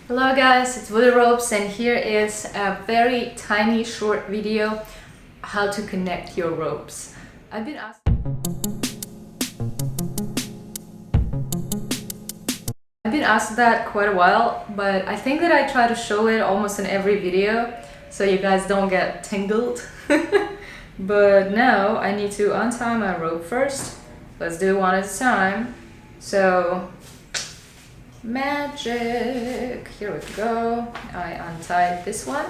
Hello guys, it's Voodoo Ropes, and here is a very tiny short video how to connect your ropes. I've been asked that quite a while, but I think that I try to show it almost in every video so you guys don't get tangled. But now I need to untie my rope first. Let's do it one at a time. So magic, here we go. I untied this one.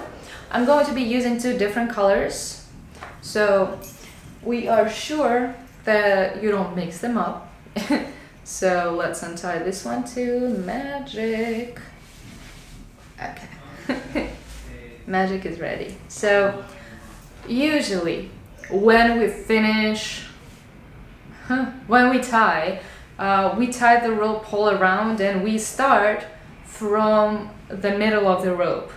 I'm going to be using two different colors, so we are sure that you don't mix them up. So let's untie this one too. Magic. Okay. Magic is ready. So usually when we finish, when we tie the rope all around, and we start from the middle of the rope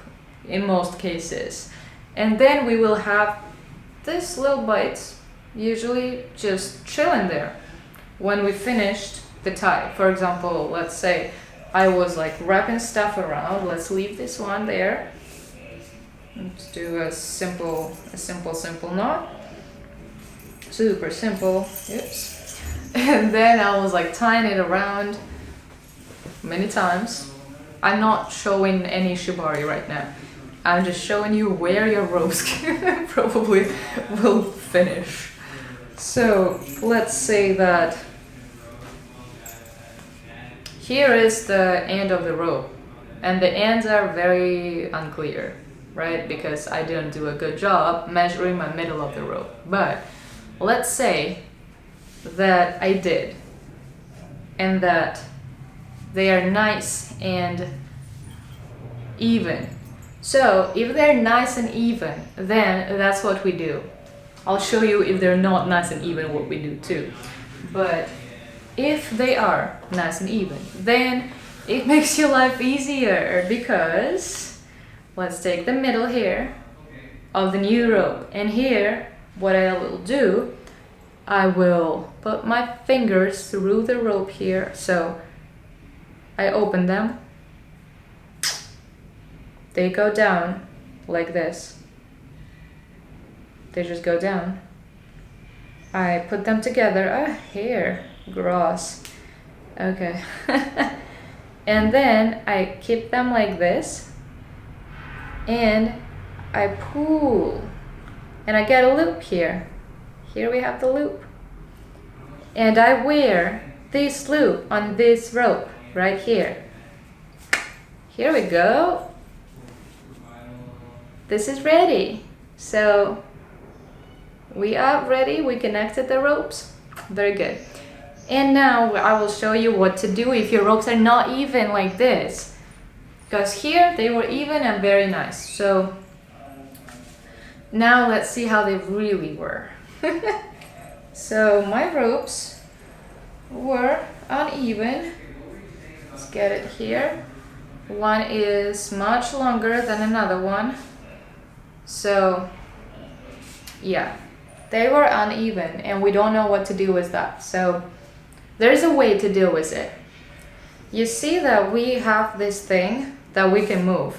in most cases, and then we will have this little bite usually just chilling there when we finished the tie. For example, let's say I was like wrapping stuff around. Let's leave this one there. Let's do a simple knot. Super simple. Oops. And then I was like tying it around many times. I'm not showing any shibari right now. I'm just showing you where your ropes probably will finish. So let's say that here is the end of the rope, and the ends are very unclear, right? Because I didn't do a good job measuring my middle of the rope. But let's say that I did, and that they are nice and even. So if they're nice and even, then that's what we do. I'll show you if they're not nice and even what we do too. But if they are nice and even, then it makes your life easier, because let's take the middle here of the new rope, and here what I will do, I will put my fingers through the rope here. So I open them, they go down like this, they just go down. I put them together. Here, gross. Okay. And then I keep them like this, and I pull, and I get a loop here. Here we have the loop, and I wear this loop on this rope right here. Here we go. This is ready. So we are ready. We connected the ropes. Very good. And now I will show you what to do if your ropes are not even like this, because here they were even and very nice. So now let's see how they really were. So my ropes were uneven. Let's get it here. One is much longer than another one. So yeah, they were uneven, and we don't know what to do with that. So there's a way to deal with it. You see that we have this thing that we can move.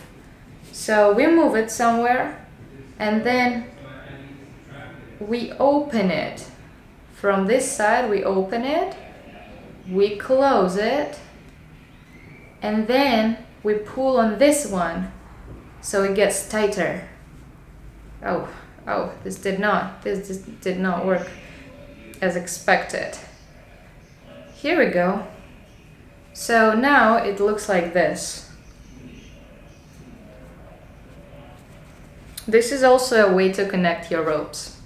So we move it somewhere, and then we open it. From this side we open it, we close it, and then we pull on this one so it gets tighter. Oh, this did not work as expected. Here we go. So now it looks like this. This is also a way to connect your ropes.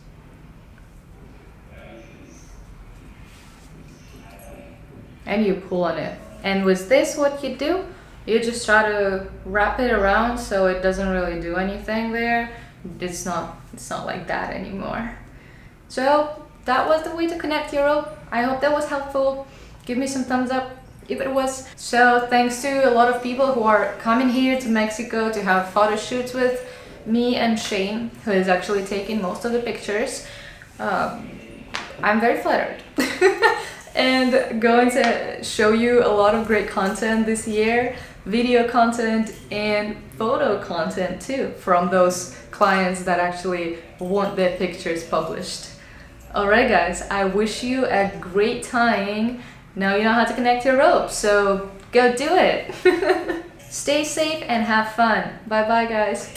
And you pull on it. And with this, what you do, you just try to wrap it around so it doesn't really do anything there. It's not like that anymore. So that was the way to connect your rope. I hope that was helpful. Give me some thumbs up if it was. So thanks to a lot of people who are coming here to Mexico to have photo shoots with me and Shane, who is actually taking most of the pictures. I'm very flattered. And going to show you a lot of great content this year. video content and photo content too from those clients that actually want their pictures published. Alright guys, I wish you a great tying. Now you know how to connect your rope, so go do it! Stay safe and have fun. Bye bye guys.